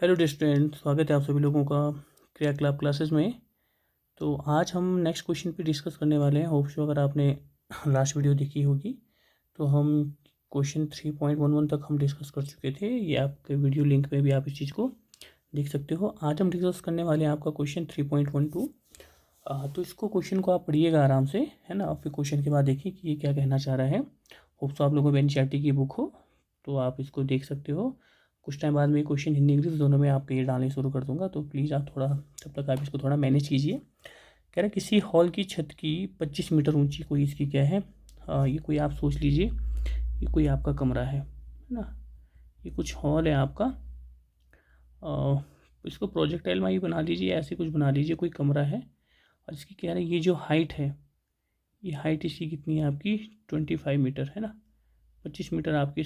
Hello student, स्वागत है आप सभी लोगों का क्रिया क्लब क्लासेस में। तो आज हम नेक्स्ट क्वेश्चन पे डिस्कस करने वाले हैं। होप सो अगर आपने लास्ट वीडियो देखी होगी तो हम क्वेश्चन 3.11 तक हम डिस्कस कर चुके थे। ये आपके वीडियो लिंक में भी आप इस चीज़ को देख सकते हो। आज हम डिस्कस करने वाले हैं आपका क्वेश्चन 3.12। तो इसको क्वेश्चन को आप पढ़िएगा आराम से, है ना। और फिर क्वेश्चन के बाद देखिए कि ये क्या कहना चाह रहा है। होप सो आप लोगों को एनसीईआरटी की बुक हो तो आप इसको देख सकते हो। कुछ टाइम बाद में क्वेश्चन हिंदी इंग्लिश दोनों में आपके ये डालने शुरू कर दूंगा, तो प्लीज़ आप थोड़ा तब तक आप इसको थोड़ा मैनेज कीजिए। कह रहा है किसी हॉल की छत की 25 मीटर ऊंची कोई इसकी क्या है। ये कोई आप सोच लीजिए, ये कोई आपका कमरा है ना। ये कुछ हॉल है आपका। इसको प्रोजेक्टाइल में ही बना लीजिए, ऐसे कुछ बना लीजिए, कोई कमरा है। और इसकी कह रहे हैं ये जो हाइट है, ये हाइट इसकी कितनी है आपकी 25 मीटर, है ना। 25 मीटर आपकी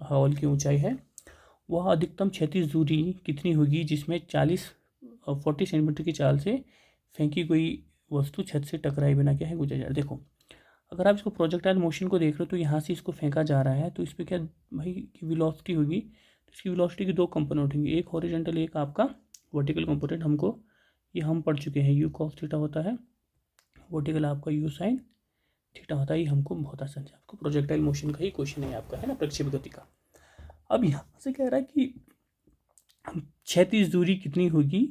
हॉल की ऊंचाई है। वह अधिकतम क्षैतिज दूरी कितनी होगी जिसमें 40 सेंटीमीटर की चाल से फेंकी कोई वस्तु छत से टकराए बिना क्या है गुजर जाए। देखो, अगर आप इसको प्रोजेक्टाइल मोशन को देख रहे हो तो यहाँ से इसको फेंका जा रहा है, तो इस पर क्या भाई की वेलोसिटी होगी। तो इसकी वेलोसिटी की दो कंपोनेंट होंगे, एक हॉरिजॉन्टल एक आपका वर्टिकल कंपोनेंट। हमको ये हम पढ़ चुके हैं, यू कॉस थीटा होता है, वर्टिकल आपका यू साइन थीटा होता है। ये हमको बहुत आसान है, आपको प्रोजेक्टाइल मोशन का ही क्वेश्चन है आपका, है ना, प्रक्षेप गति का। अब यहाँ से कह रहा है कि क्षैतिज दूरी कितनी होगी,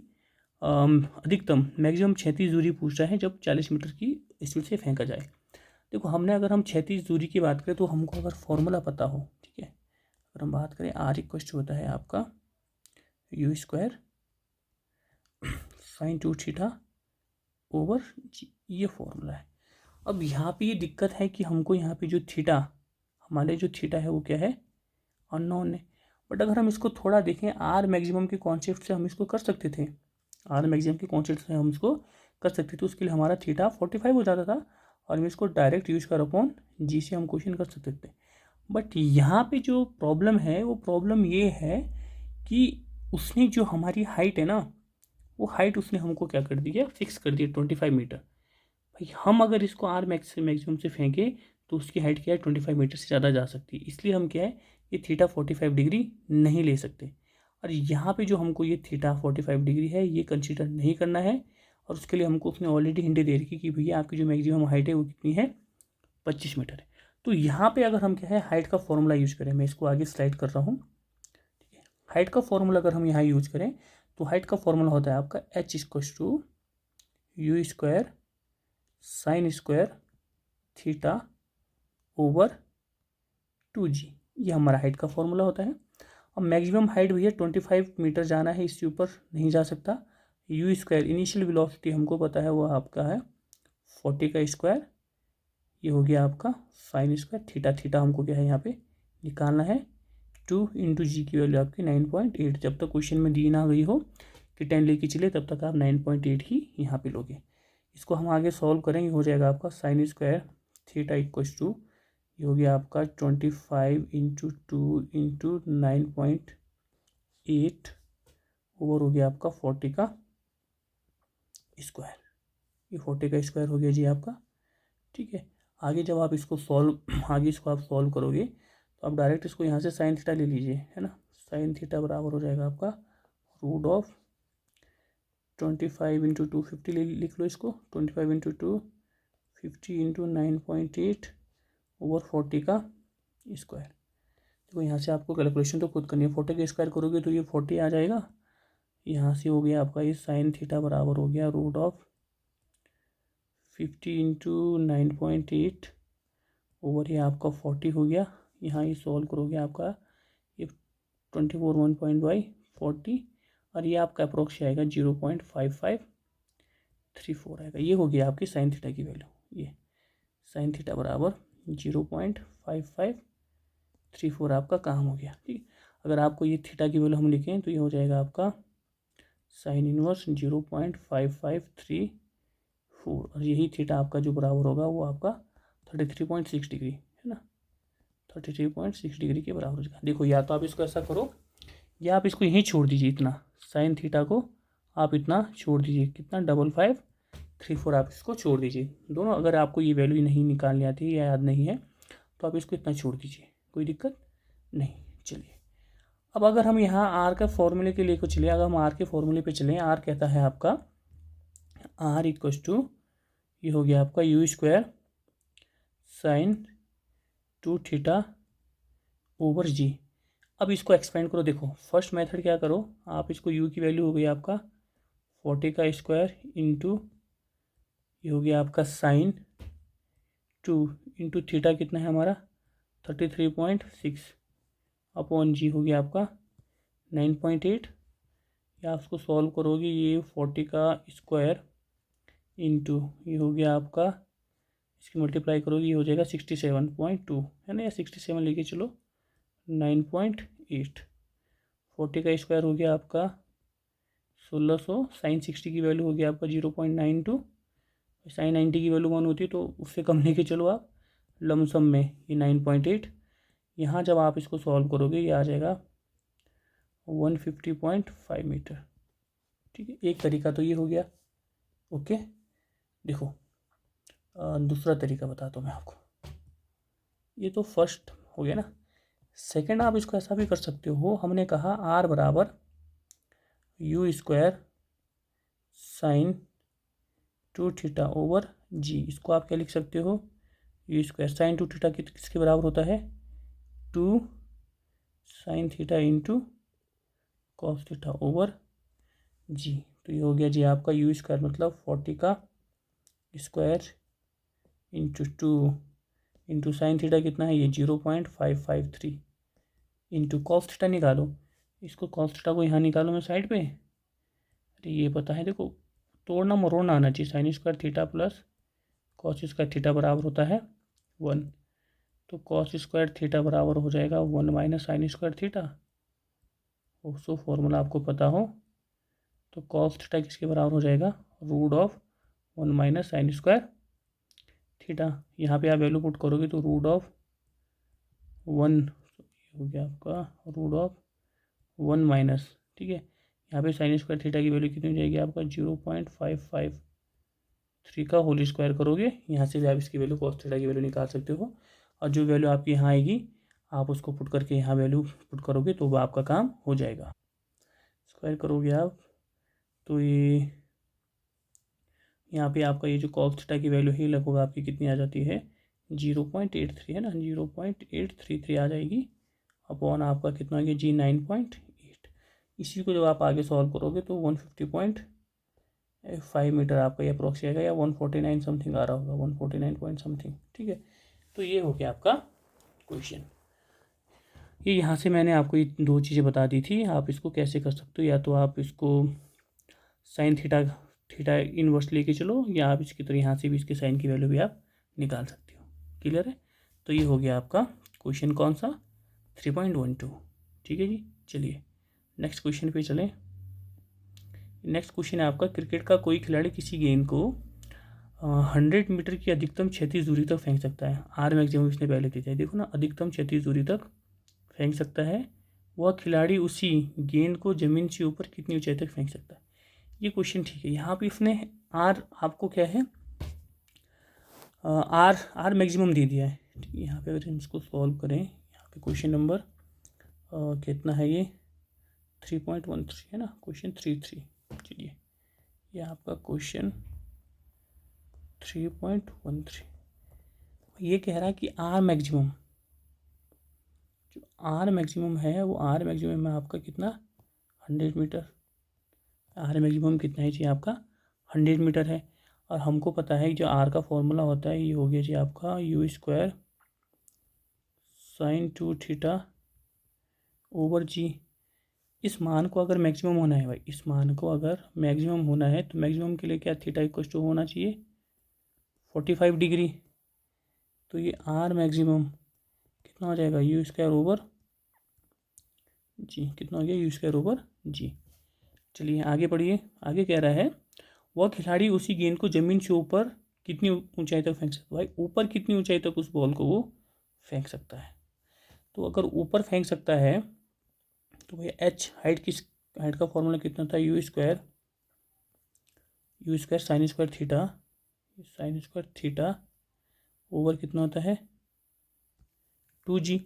अधिकतम मैक्सिमम क्षैतिज दूरी पूछ रहा है जब 40 मीटर की स्पीड से फेंका जाए। देखो, हमने अगर हम क्षैतिज दूरी की बात करें तो हमको अगर फॉर्मूला पता हो, ठीक है। अगर हम बात करें आर इक्वल होता है आपका u square sine 2 theta over g, ये फॉर्मूला है। अब यहाँ पे ये दिक्कत है कि हमको यहाँ पे जो थीटा, हमारे जो थीटा है वो क्या है, अननोन है। बट अगर हम इसको थोड़ा देखें आर मैक्सिमम के कॉन्सेप्ट से हम इसको कर सकते थे, आर मैक्सिमम के कॉन्सेप्ट से हम इसको कर सकते थे। उसके लिए हमारा थीटा 45 हो जाता था और हम इसको डायरेक्ट यूज कर अपॉन जी से हम क्वेश्चन कर सकते थे। बट यहाँ पे जो प्रॉब्लम है वो प्रॉब्लम ये है कि उसने जो हमारी हाइट है ना, वो हाइट उसने हमको क्या कर दी है, फिक्स कर दी है 25 मीटर। भाई हम अगर इसको आर मैक्सिमम से फेंके तो उसकी हाइट क्या है 25 मीटर से ज़्यादा जा सकती है। इसलिए हम क्या है ये थीटा 45 डिग्री नहीं ले सकते। और यहाँ पे जो हमको ये थीटा 45 डिग्री है ये कंसीडर नहीं करना है। और उसके लिए हमको उसने ऑलरेडी हिंट दे रखी कि भैया आपकी जो मैक्सिमम हाइट है वो कितनी है 25 मीटर है। तो यहाँ पे अगर हम क्या है हाइट का फॉर्मूला यूज करें, मैं इसको आगे स्लाइड कर रहा हूँ, ठीक है। हाइट का फॉर्मूला अगर हम यहाँ यूज करें तो हाइट का फॉर्मूला होता है आपका H equal to U square sine square theta over 2g। ये हमारा हाइट का फॉर्मूला होता है। अब मैक्सिमम हाइट भैया 25 मीटर जाना है, इससे ऊपर नहीं जा सकता। यू स्क्वायर इनिशियल वेलोसिटी हमको पता है वो आपका है 40 का स्क्वायर, ये हो गया आपका साइन स्क्वायर थीटा। थीटा हमको क्या है यहाँ पे निकालना है 2 इंटू जी की वैल्यू आपकी 9.8। जब तक क्वेश्चन में दी ना गई हो कि 10 लेके चले तब तक आप 9.8 ही यहाँ पे लोगे। इसको हम आगे सॉल्व करेंगे, हो जाएगा आपका sine square theta equal to, ये हो गया आपका 25 इंटू 2 इंटू 9.8 ओवर हो गया आपका 40 का स्क्वायर। ये 40 का स्क्वायर हो गया जी आपका, ठीक है। आगे जब आप इसको आगे इसको आप सॉल्व करोगे तो आप डायरेक्ट इसको यहाँ से साइन थीटा ले लीजिए, है ना। साइन थीटा बराबर हो जाएगा आपका रूट ऑफ 25 इंटू 2 50 लिख लो इसको, 25 इंटू 2 50 इंटू 9.8 ओवर 40 का स्क्वायर। देखो यहाँ से आपको कैलकुलेशन तो खुद करनी है, 40 का स्क्वायर करोगे तो ये 40 आ जाएगा। यहाँ से हो गया आपका ये साइन थीटा बराबर हो गया रूट ऑफ 50 इंटू 9.8 ओवर ये आपका 40 हो गया। यहाँ ये सॉल्व करोगे आपका ये 24 1.40 और ये आपका अप्रोक्स आएगा 0.5534 आएगा। ये हो गया आपकी साइन थीटा की वैल्यू। ये साइन थीटा बराबर 0.5534 आपका काम हो गया, ठीक है। अगर आपको ये थीटा की वैल्यू हम लिखें तो ये हो जाएगा आपका साइन इनवर्स 0.5534 और यही थीटा आपका जो बराबर होगा वो आपका 33.6 डिग्री, है ना, 33.6 डिग्री के बराबर हो जाएगा। देखो, या तो आप इसको ऐसा करो या आप इसको यहीं छोड़ दीजिए, इतना साइन थीटा को आप इतना छोड़ दीजिए, कितना 5534 आप इसको छोड़ दीजिए दोनों। अगर आपको ये वैल्यू नहीं निकालनी आती है या याद नहीं है तो आप इसको इतना छोड़ दीजिए, कोई दिक्कत नहीं। चलिए अब अगर हम यहाँ आर का फॉर्मूले के लिए को चले, अगर हम आर के फॉर्मूले पे चलें, आर कहता है आपका आर इक्वस टू, ये हो गया आपका u square sine 2 theta over g. अब इसको एक्सपेंड करो, देखो फर्स्ट मेथड क्या करो आप, इसको u की वैल्यू हो गई आपका 40 का स्क्वायर इंटू, ये हो गया आपका साइन 2 इंटू थीटा कितना है हमारा 33.6 अपॉन जी हो गया आपका 9.8, या उसको सॉल्व करोगे ये 40 का स्क्वायर इंटू ये हो गया आपका, इसकी मल्टीप्लाई करोगे ये हो जाएगा 67.2 है ना, या 67 लेके चलो 9.8, 40 का स्क्वायर हो गया आपका 1600, साइन 60 की वैल्यू हो गया आपका 0.92, साइन 90 की वैल्यू 1 होती है तो उससे कम लेके चलो आप, लमसम में ये 9.8, यहाँ जब आप इसको सॉल्व करोगे ये आ जाएगा 150.5 मीटर। ठीक है, एक तरीका तो ये हो गया। ओके, देखो दूसरा तरीका बताता हूँ मैं आपको, ये तो फर्स्ट हो गया ना। सेकंड आप इसको ऐसा भी कर सकते हो, हमने कहा आर बराबर u square sine 2 theta over g, इसको आप क्या लिख सकते हो, यू स्क्वायर साइन 2 थीटा किसके बराबर होता है 2 sine theta into cos theta over g. तो ये हो गया जी आपका यू स्क्वायर मतलब 40 का square into 2 into sine theta कितना है ये 0.553 इंटू कॉस थीटा निकालो, इसको कॉस थीटा को यहाँ निकालो मैं साइड पे, अरे ये पता है देखो तोड़ना मरोड़ना आना चाहिए, sign square theta plus cos square theta बराबर होता है 1, तो कॉस स्क्वायर थीटा बराबर हो जाएगा 1 minus sine square theta, so formula आपको पता हो तो कॉस थीटा किसके बराबर हो जाएगा root of 1 minus sine square theta, यहाँ पे आप वैल्यू पुट करोगे तो रूट ऑफ 1 हो गया आपका रूट ऑफ 1 माइनस, ठीक है, यहाँ पे साइन स्क्वायर थीटा की वैल्यू कितनी हो जाएगी आपका 0.553 का होल स्क्वायर करोगे, यहाँ से भी आप इसकी वैल्यू कॉस थीटा की वैल्यू निकाल सकते हो, और जो वैल्यू आपकी यहाँ आएगी आप उसको पुट करके यहाँ वैल्यू पुट करोगे तो वह आपका काम हो जाएगा। स्क्वायर करोगे आप तो ये यहाँ पे आपका ये जो कॉस थीटा की वैल्यू है लगभग आपकी कितनी आ जाती है 0.83 है ना, 0.833 आ जाएगी अपॉन आपका कितना आ गया जी 9.8। इसी को जब आप आगे सॉल्व करोगे तो 150.5 मीटर आपका ये अप्रोक्स आएगा, या 149 समथिंग आ रहा होगा 149 पॉइंट समथिंग। ठीक है, तो ये हो गया आपका क्वेश्चन। ये यहाँ से मैंने आपको ये दो चीज़ें बता दी थी, आप इसको कैसे कर सकते हो, या तो आप इसको साइन थीटा इनवर्स लेके चलो, या आप इसकी तरह यहाँ से भी इसके साइन की वैल्यू भी आप निकाल सकते हो। क्लियर है, तो ये हो गया आपका क्वेश्चन कौन सा 3.12। ठीक है जी, चलिए नेक्स्ट क्वेश्चन पे चलें। नेक्स्ट क्वेश्चन है आपका, क्रिकेट का कोई खिलाड़ी किसी गेंद को 100 मीटर की अधिकतम क्षैतिज दूरी तक फेंक सकता है, आर मैक्सिमम इसने पहले दिया है, देखो ना अधिकतम क्षैतिज दूरी तक फेंक सकता है, वह खिलाड़ी उसी गेंद को ज़मीन से ऊपर कितनी ऊंचाई तक फेंक सकता है। ये क्वेश्चन ठीक है, यहाँ पे इसने आर आपको क्या है आर मैक्सिमम दे दिया है। ठीक है, यहाँ पे अगर हम इसको सॉल्व करें, यहाँ पे क्वेश्चन नंबर कितना है ये 3.13 है ना, क्वेश्चन 3.3। चलिए ये आपका क्वेश्चन 3.13, ये कह रहा है कि आर मैक्सिमम, जो आर मैक्सिमम है वो आर मैक्सिमम है आपका कितना 100 मीटर, आर मैक्सिमम कितना है जी आपका 100 मीटर है, और हमको पता है कि जो आर का फॉर्मूला होता है ये हो गया जी आपका u square sine 2 theta over g. इस मान को अगर मैक्सिमम होना है भाई, इस मान को अगर मैक्सिमम होना है तो मैक्सिमम के लिए क्या थीटा इक्वल टू होना चाहिए 45 डिग्री, तो ये आर मैक्सिमम कितना हो जाएगा यू स्क्वायर ओवर जी, कितना हो गया यू स्क्वायर ओवर जी। चलिए आगे बढ़िए, आगे कह रहा है वह खिलाड़ी उसी गेंद को ज़मीन से ऊपर कितनी ऊंचाई तक फेंक सकता है, भाई ऊपर कितनी ऊंचाई तक उस बॉल को वो फेंक सकता है, तो अगर ऊपर फेंक सकता है तो भाई एच हाइट का फॉर्मूला कितना था you square sine square theta over कितना होता है 2g।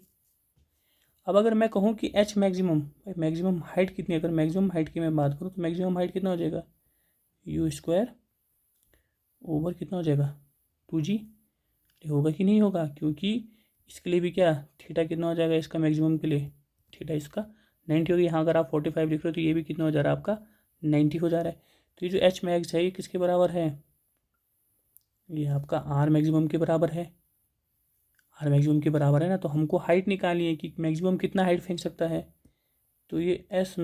अब अगर मैं कहूँ कि एच मैक्सिमम, भाई मैक्सिमम हाइट कितनी, अगर मैक्सिमम हाइट की मैं बात करूँ तो मैक्सिमम हाइट कितना हो जाएगा, यू स्क्वायर ओवर कितना हो जाएगा 2g। होगा कि नहीं होगा, क्योंकि इसके लिए भी क्या थीटा कितना हो जाएगा इसका मैक्सिमम के लिए, थीटा इसका 90 होगी। यहाँ अगर आप 45 लिख रहे हो तो ये भी कितना हो जा रहा है आपका 90 हो जा रहा है। तो ये जो एच मैक्स है ये किसके बराबर है, ये आपका आर मैक्सिमम के बराबर है, आर मैक्सिमम के बराबर है ना। तो हमको हाइट निकालनी है कि मैक्सिमम कितना हाइट फेंक सकता है, तो ये एच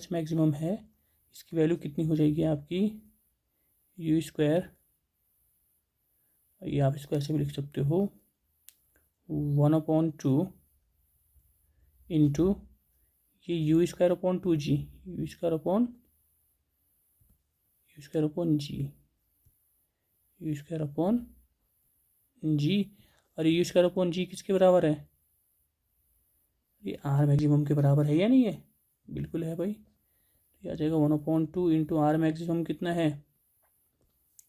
मैक्सिमम है, इसकी वैल्यू कितनी हो जाएगी आपकी यू स्क्वायर, ये आप इसको ऐसे भी लिख सकते हो 1/2 इंटू ये u square upon 2g, u square upon g, u square upon g. और यू स्क्वायर अपॉन जी किसके बराबर है, ये आर मैक्सिमम के बराबर है या नहीं है, बिल्कुल है भाई। ये आ जाएगा 1/2 इंटू आर मैक्सिमम कितना है,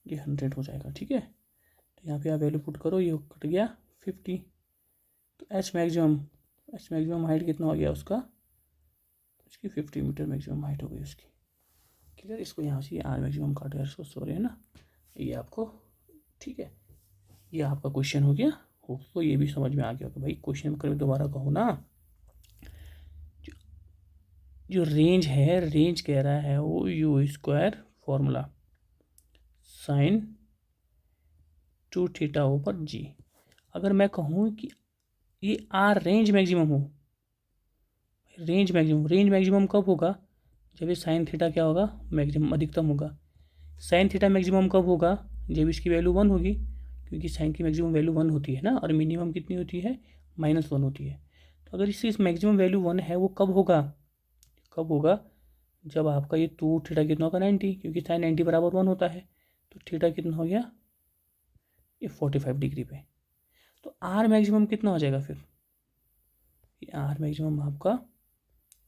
ये 100 हो जाएगा। ठीक है, तो यहाँ पे आप वैल्यू पुट करो, ये कट गया 50। तो एच मैक्सिमम हाइट कितना हो गया उसका, उसकी 50 मीटर मैक्सिमम हाइट हो गई उसकी। क्लियर, इसको यहाँ से आर मैक्सिमम काट गया इसको, सॉरी है ना, ये आपको ठीक है, ये आपका क्वेश्चन हो गया। तो ये भी समझ में आ गया होगा भाई, क्वेश्चन कभी दोबारा कहो ना। जो रेंज है, रेंज कह रहा है वो you square formula sine 2 theta ऊपर जी। अगर मैं कहूँ कि ये आर रेंज मैक्सिमम हो, रेंज मैक्सिमम कब होगा, जब ये साइन थीटा क्या होगा मैक्सिमम अधिकतम होगा। साइन थीटा मैक्सिमम कब होगा, जब इसकी वैल्यू 1 होगी, क्योंकि साइन की मैक्सिमम वैल्यू 1 होती है ना, और मिनिमम कितनी होती है -1 होती है। तो अगर इसकी मैक्सिमम वैल्यू 1 है, वो कब होगा, जब आपका ये 2 थीटा कितना होगा 90, क्योंकि साइन 90 बराबर 1 होता है। तो थीटा कितना हो गया ये 45 डिग्री पे। तो आर मैक्सिमम कितना हो जाएगा फिर, ये आर मैक्सिमम आपका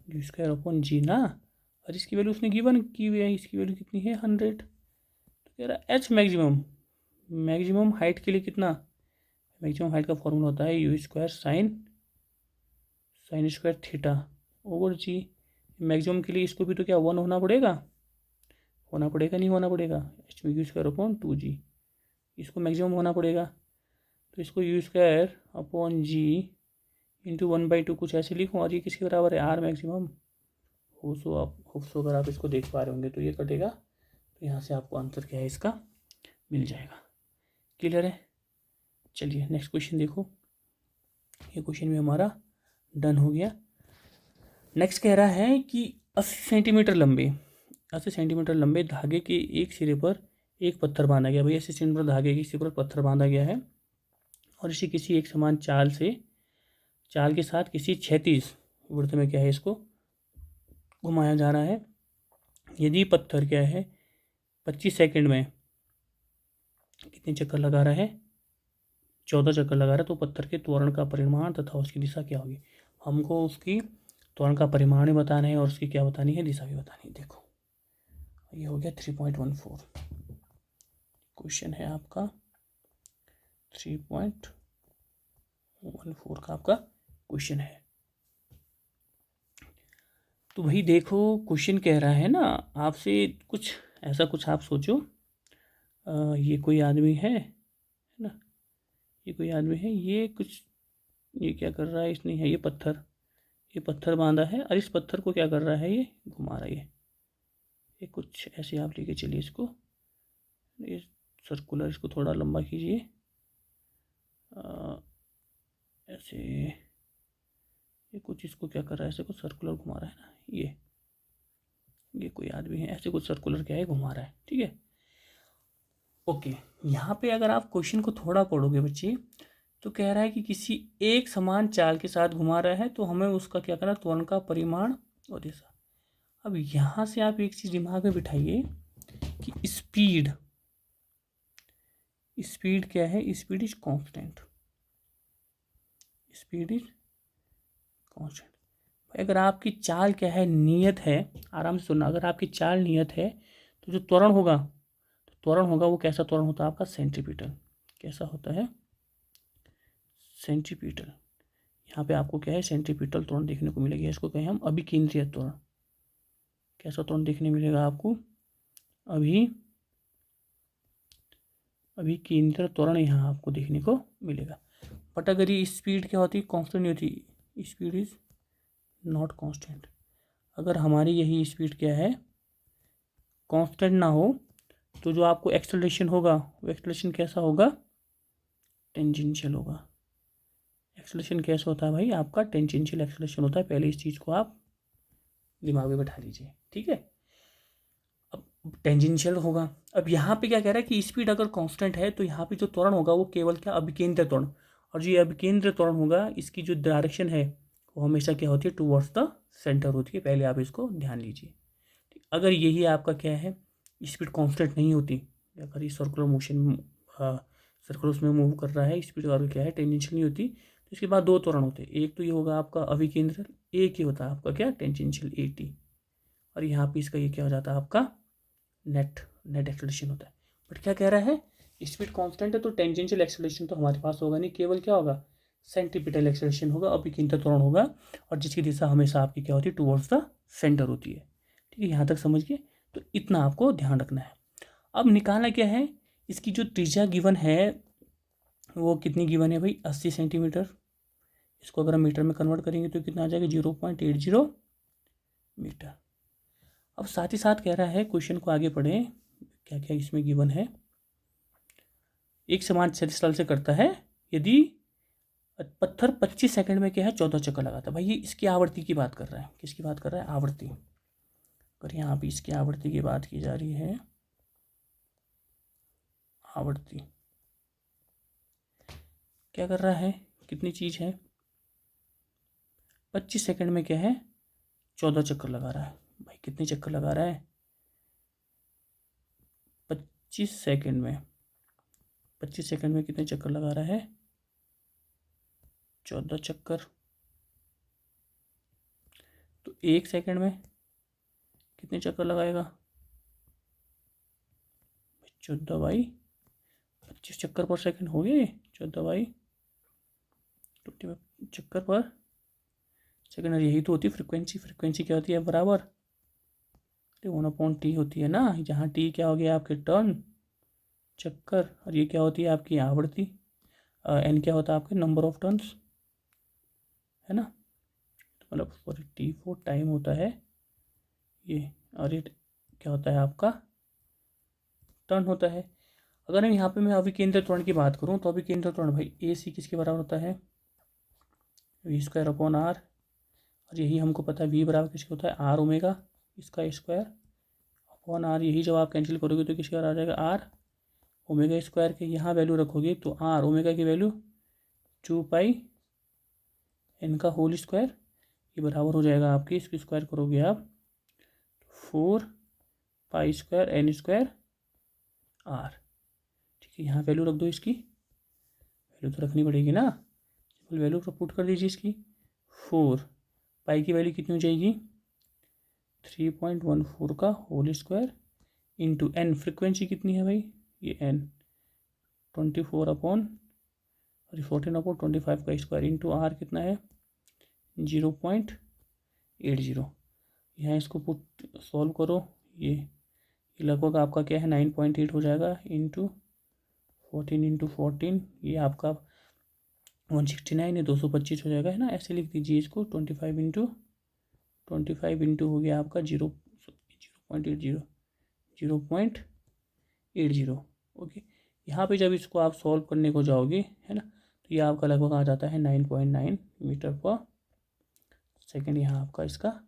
यू स्क्वायर अपॉन जी ना, और इसकी वैल्यू उसने गिवन की हुई है, इसकी वैल्यू कितनी है 100। तो कह रहा एच मैक्सिमम हाइट के लिए कितना, मैक्सिमम हाइट का फॉर्मूला होता है U square sine square theta over G. Maximum के लिए इसको भी तो क्या 1 होना पड़ेगा, नहीं होना पड़ेगा, एच में यू स्क्वायर अपॉन 2g, इसको मैक्सिमम होना पड़ेगा। तो इसको U square upon G into 1/2 कुछ ऐसे लिखूँ, और ये किसके बराबर है आर मैक्सिमम। होप्सो अगर आप इसको देख पा रहे होंगे तो ये कटेगा, तो यहाँ से आपको आंसर क्या है इसका मिल जाएगा। क्लियर है, चलिए नेक्स्ट क्वेश्चन देखो, ये क्वेश्चन भी हमारा डन हो गया। नेक्स्ट कह रहा है कि 80 सेंटीमीटर लंबे धागे के एक सिरे पर एक पत्थर बांधा गया। भाई 80 सेंटीमीटर धागे के सिरे पर पत्थर बांधा गया है, और इसे किसी एक समान चाल के साथ किसी क्षैतिज वृत्त में क्या है इसको घुमाया जा रहा है। यदि पत्थर क्या है 25 सेकंड में कितने चक्कर लगा रहा है, 14 चक्कर लगा रहा है, तो पत्थर के त्वरण का परिमाण तथा उसकी दिशा क्या होगी। हमको उसकी त्वरण का परिमाण भी बताना है और उसकी क्या बतानी है, दिशा भी बतानी है। देखो ये हो गया 3.14 क्वेश्चन है आपका, 3.14 का आपका क्वेश्चन है। तो भाई देखो क्वेश्चन कह रहा है ना आपसे कुछ ऐसा, कुछ आप सोचो, ये कोई आदमी है ना, ये कोई आदमी है, ये कुछ ये क्या कर रहा है इसने, है ये पत्थर बांधा है, और इस पत्थर को क्या कर रहा है ये घुमा रहा है। ये कुछ ऐसे आप लेके चलिए इसको, ये सर्कुलर, इसको थोड़ा लंबा कीजिए ऐसे, ये कुछ इसको क्या कर रहा है, ऐसे कुछ सर्कुलर घुमा रहा है ना, ये कोई आदमी है, ऐसे कुछ सर्कुलर क्या है घुमा रहा है। ठीक है, ओके। यहाँ पे अगर आप क्वेश्चन को थोड़ा पढ़ोगे बच्चे, तो कह रहा है कि किसी एक समान चाल के साथ घुमा रहा है, तो हमें उसका क्या करना, त्वरण का परिमाण और दिशा। अब यहाँ से आप एक चीज़ दिमाग में बिठाइए कि स्पीड क्या है, स्पीड इज कांस्टेंट, अगर आपकी चाल क्या है नियत है, आराम से सुनना, अगर आपकी चाल नियत है तो जो त्वरण होगा वो कैसा त्वरण होता है आपका सेंट्रीपिटल। कैसा होता है, सेंट्रीपिटल। यहाँ पे आपको क्या है, सेंट्रीपिटल त्वरण देखने को मिलेगा। इसको कहें हम अभिकेंद्रीय त्वरण। कैसा त्वरण देखने मिलेगा आपको, अभिकेंद्रीय त्वरण यहाँ आपको देखने को मिलेगा। बट अगर ये स्पीड क्या होती है, कांस्टेंट नहीं होती, स्पीड इज नॉट कांस्टेंट। अगर हमारी यही स्पीड क्या है, कांस्टेंट ना हो, तो जो आपको एक्सेलरेशन होगा वो एक्सेलरेशन कैसा होगा, टेंजेंशियल होगा। एक्सेलरेशन कैसा होता है भाई, आपका टेंजेंशियल एक्सेलरेशन होता है। पहले इस चीज़ को आप दिमाग में बैठा लीजिए, ठीक है। अब टेंजेंशियल होगा। अब यहाँ पे क्या कह रहा है कि स्पीड अगर कांस्टेंट है तो यहाँ पे जो त्वरण होगा वो केवल क्या, अभिकेंद्र त्वरण। और जो ये अभिकेंद्र त्वरण होगा, इसकी जो डायरेक्शन है वो हमेशा क्या होती है, टुवर्ड्स द सेंटर होती है। पहले आप इसको ध्यान लीजिए। अगर यही आपका क्या है, स्पीड कांस्टेंट नहीं होती, अगर ये सर्कुलर मोशन सर्कुलर उसमें मूव कर रहा है, स्पीड अगर क्या है टेंजेंशियल नहीं होती, तो इसके बाद दो त्वरण होते हैं। एक तो ये होगा आपका अभिकेंद्र, एक ही होता है आपका क्या, टेंजेंशियल AT। और यहाँ पे इसका ये क्या हो जाता है, आपका नेट एक्सेलरेशन होता है। बट क्या कह रहा है, स्पीड कांस्टेंट है तो टेंजेंशियल एक्सेलरेशन तो हमारे पास होगा नहीं, केवल क्या होगा, सेंट्रीपिटल एक्सेलरेशन होगा, अभिकेंद्र त्वरण होगा, और जिसकी दिशा हमेशा आपकी क्या होती है, टुवर्ड्स द सेंटर होती है। ठीक है, यहाँ तक समझिए। तो इतना आपको ध्यान रखना है। अब निकालना क्या है, इसकी जो त्रिज्या गिवन है वो कितनी गिवन है भाई, 80 सेंटीमीटर। इसको अगर हम मीटर में कन्वर्ट करेंगे तो कितना आ जाएगा, 0.80 मीटर। अब साथ ही साथ कह रहा है, क्वेश्चन को आगे पढ़ें, क्या क्या इसमें गिवन है। एक समान स्थल से करता है यदि पत्थर 25 सेकंड में क्या है, 14 चक्कर लगाता है। भाई ये इसकी आवृत्ति की बात कर रहा है, किसकी बात कर रहा है, आवृत्ति। अगर यहाँ पे इसकी आवृत्ति की बात की जा रही है, आवृत्ति क्या कर रहा है, कितनी चीज है, 25 सेकंड में क्या है, 14 चक्कर लगा रहा है। भाई कितने चक्कर लगा रहा है, 25 सेकंड में, 25 सेकंड में कितने चक्कर लगा रहा है, 14 चक्कर। तो 1 सेकंड में कितने चक्कर लगाएगा, 14 बाई 25 चक्कर पर सेकंड हो गए, 14 बाई 25 चक्कर पर सेकंड। यही तो होती है फ्रीक्वेंसी। फ्रीक्वेंसी क्या होती है, बराबर 1/T होती है ना, जहाँ T क्या हो गया आपके टर्न, चक्कर, और ये क्या होती है आपकी आवृत्ति, N क्या होता है आपके नंबर ऑफ टर्न्स, है ना। तो मतलब T4 टाइम होता है ये, और ये क्या होता है आपका टर्न होता है। अगर हम यहाँ पे मैं अभिकेंद्र त्वरण की बात करूँ तो अभिकेंद्र त्वरण भाई AC किसके बराबर होता है, V²/R। और यही हमको पता है V बराबर किसके होता है, R ओमेगा, इसका स्क्वायर अपॉन R। यही जब आप कैंसिल करोगे तो किसके बराबर आ जाएगा, R ओमेगा स्क्वायर के। यहाँ वैल्यू रखोगे तो R ओमेगा की वैल्यू 2πN का होल स्क्वायर, ये बराबर हो जाएगा आपकी, इसकी स्क्वायर करोगे आप 4π²N² R। ठीक है, यहाँ वैल्यू रख दो, इसकी वैल्यू तो रखनी पड़ेगी ना, सिंपल वैल्यू तो पुट कर दीजिए इसकी। 4 की वैल्यू कितनी हो जाएगी, 3.14 का whole square into N, frequency कितनी है भाई, ये N 14/25 का स्क्वायर इंटू R कितना है 0.80। यहाँ इसको पुट सॉल्व करो, ये लगभग आपका क्या है 9.8 हो जाएगा, इंटू 14 ये आपका 169 है, 225 हो जाएगा, है ना। ऐसे लिख दीजिए इसको, 25 इंटू हो गया आपका 0.80। ओके, यहाँ पे जब इसको आप सॉल्व करने को जाओगे, है ना, तो ये आपका लगभग आ जाता है 9.9 मीटर पर सेकेंड। यहाँ आपका इसका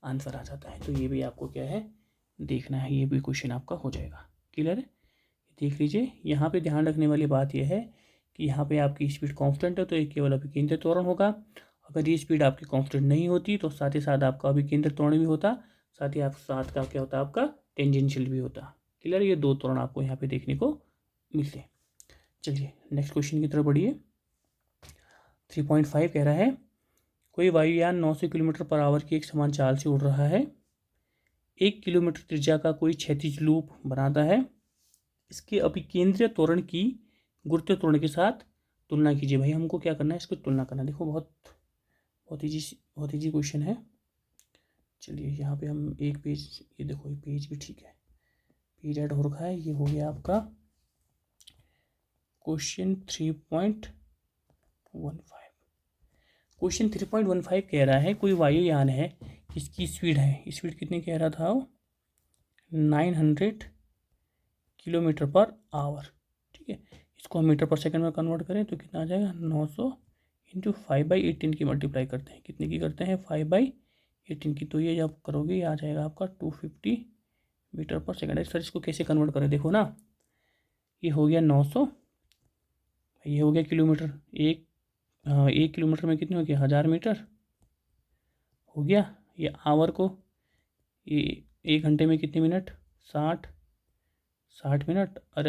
आंसर आ जाता है। तो ये भी आपको क्या है देखना है, ये भी क्वेश्चन आपका हो जाएगा। क्लियर है, देख लीजिए। यहाँ पे ध्यान रखने वाली बात यह है कि यहाँ पे आपकी स्पीड कांस्टेंट है तो ये केवल अभिकेंद्र त्वरण होगा। अगर ये स्पीड आपकी कांस्टेंट नहीं होती तो साथ ही साथ आपका अभिकेंद्र त्वरण भी होता, साथ ही आप साथ का क्या होता आपका टेंजेंशियल भी होता। क्लियर, ये दो त्वरण आपको यहाँ पे देखने को मिलते हैं। चलिए नेक्स्ट क्वेश्चन की तरफ बढ़िए। 3.5 कह रहा है, कोई वायुयान 900 किलोमीटर पर आवर की एक समान चाल से उड़ रहा है, 1 किलोमीटर त्रिज्या का कोई क्षैतिज लूप बनाता है। इसके अभिकेंद्रीय त्वरण की गुरुत्वीय त्वरण के साथ तुलना कीजिए। भाई हमको क्या करना है, इसको तुलना करना। देखो बहुत बहुत ईजी क्वेश्चन है। चलिए यहाँ पे हम एक पेज, ये देखो ये पेज भी ठीक है, पेज ऐड हो रखा है। ये हो गया आपका क्वेश्चन 3.15। क्वेश्चन 3.15 कह रहा है कोई वायुयान है, इसकी स्पीड कितनी कह रहा था, 900 किलोमीटर पर आवर। ठीक है, इसको हम मीटर पर सेकंड में कन्वर्ट करें तो कितना आ जाएगा, 900 इंटू 5/18 की मल्टीप्लाई करते हैं, कितने की करते हैं, 5/18 की। तो ये जब करोगे ये आ जाएगा आपका 250 मीटर पर सेकंड। सर इसको कैसे कन्वर्ट करें, देखो ना, ये हो गया 900, ये हो गया किलोमीटर, एक किलोमीटर में कितने हो गया, 1000 मीटर हो गया। ये आवर को, ये 1 घंटे में कितने मिनट, 60 मिनट। और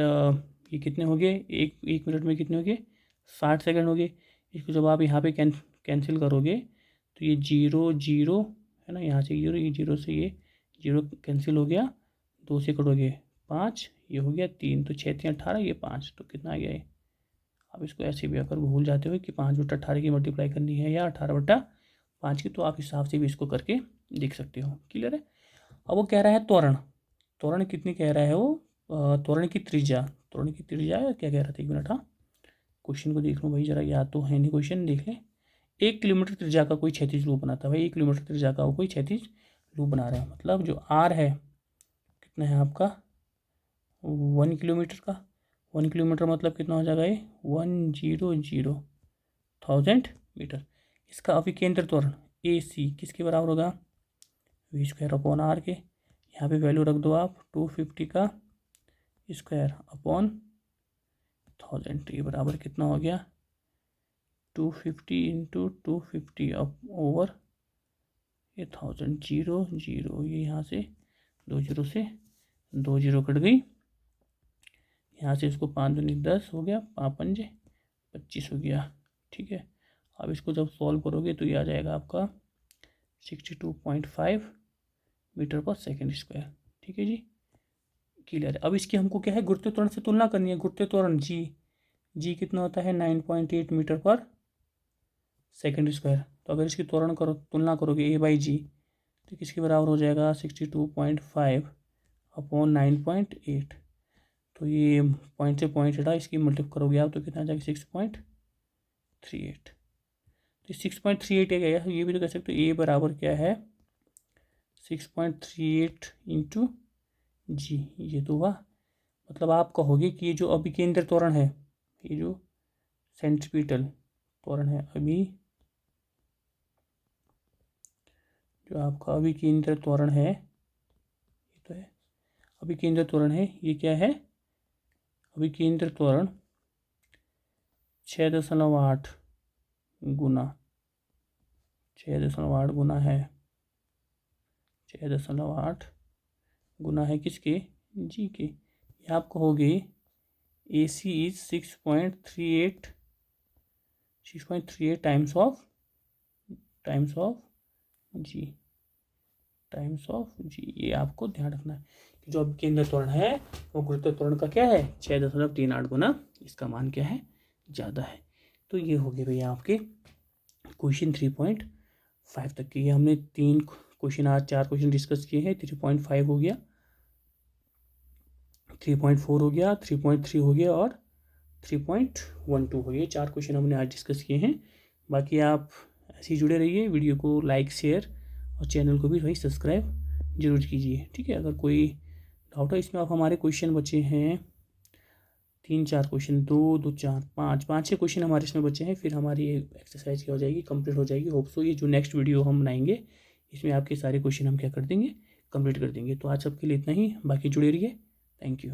ये कितने हो गए, एक मिनट में कितने हो गए, 60 सेकंड हो गए। इसको जब आप यहाँ पे कैंसिल करोगे तो ये 0 0 है ना, यहाँ से 0, ये 0 से ये 0 कैंसिल हो गया, 2 से कटोगे 5, ये हो गया 3, तो 6 3 18, ये 5, तो कितना आ गया ये। अब इसको ऐसे भी अगर भूल जाते हो कि 5/18 की मल्टीप्लाई करनी है या 18/5 की, तो आप हिसाब से भी इसको करके देख सकते हो। क्लियर है। अब वो कह रहा है त्वरण कितनी कह रहा है वो, त्वरण की त्रिज्या क्या कह रहा था, 1 मिनट, हाँ क्वेश्चन को देख लो भाई जरा, याद तो है नहीं, क्वेश्चन देख लें। 1 किलोमीटर त्रिज्या का कोई क्षैतिज लूप बनाता है भाई, 1 किलोमीटर त्रिज्या का वो कोई क्षैतिज लूप बना रहा है, मतलब जो आर है कितना है आपका, 1 किलोमीटर का। 1 किलोमीटर मतलब कितना हो जाएगा ये, 100,000 मीटर। इसका अभिकेंद्र त्वरण ए सी किसके बराबर होगा, v² r के। यहाँ पे वैल्यू रख दो आप 250 का स्क्वायर अपॉन 1000, ये बराबर कितना हो गया, 250 इंटू 250 ओवर ये 1000, 0 0, ये यहाँ से 2 0 से 2 0 कट गई, यहाँ से इसको 5 दूनी 10 हो गया, 5 पंजे 25 हो गया। ठीक है, अब इसको जब सॉल्व करोगे तो ये आ जाएगा आपका 62.5 मीटर पर सेकेंड स्क्वायर। ठीक है जी, क्लियर है। अब इसकी हमको क्या है, गुरुत्वीय त्वरण से तुलना करनी है। गुरुत्वीय त्वरण जी कितना होता है, 9.8 मीटर पर सेकेंड स्क्वायर। तो अगर इसकी तुलना करोगे A/G तो किसके बराबर हो जाएगा, 62.5 अपॉन 9.8। तो ये पॉइंट से पॉइंट हटा, इसकी मल्टीप्लाई करोगे आप तो कितना आ जाएगा, 6.38। तो 6.38 है क्या, ये भी तो कह सकते हो, ए बराबर क्या है, 6.38 इंटू जी, ये तो हुआ। मतलब आप कहोगे कि ये जो अभिकेंद्र त्वरण है, ये जो सेंट्रीपिटल त्वरण है, जो आपका अभिकेंद्र त्वरण है, ये तो है अभिकेंद्र त्वरण है, ये क्या है, अभिकेंद्र त्वरण 6.8 गुना 6.8 गुना है, 6.8 गुना है किसके, जी के। ये आप कहोगे ए सी इज 6.38 टाइम्स ऑफ जी, ये आपको ध्यान रखना है कि जो अब केंद्र त्वरण है वो गुरुत्व त्वरण का क्या है, 6.38 गुना, इसका मान क्या है, ज़्यादा है। तो ये हो गए भैया आपके क्वेश्चन 3.5 तक के। ये हमने 3 क्वेश्चन, आज 4 क्वेश्चन डिस्कस किए हैं। 3.5 हो गया, 3.4 हो गया, 3.3 हो गया और 3.12 हो गया। 4 क्वेश्चन हमने आज डिस्कस किए हैं। बाकी आप ऐसे ही जुड़े रहिए, वीडियो को लाइक शेयर और चैनल को भी वही सब्सक्राइब जरूर कीजिए। ठीक है, अगर कोई डाउट है इसमें, आप हमारे क्वेश्चन बचे हैं 3-4 क्वेश्चन, 2 4 5-6 क्वेश्चन हमारे इसमें बचे हैं। फिर हमारी एक्सरसाइज क्या हो जाएगी, कंप्लीट हो जाएगी। होप सो ये जो नेक्स्ट वीडियो हम बनाएंगे इसमें आपके सारे क्वेश्चन हम क्या कर देंगे, कंप्लीट कर देंगे। तो आज सबके लिए इतना ही, बाकी जुड़े रहिए। Thank you.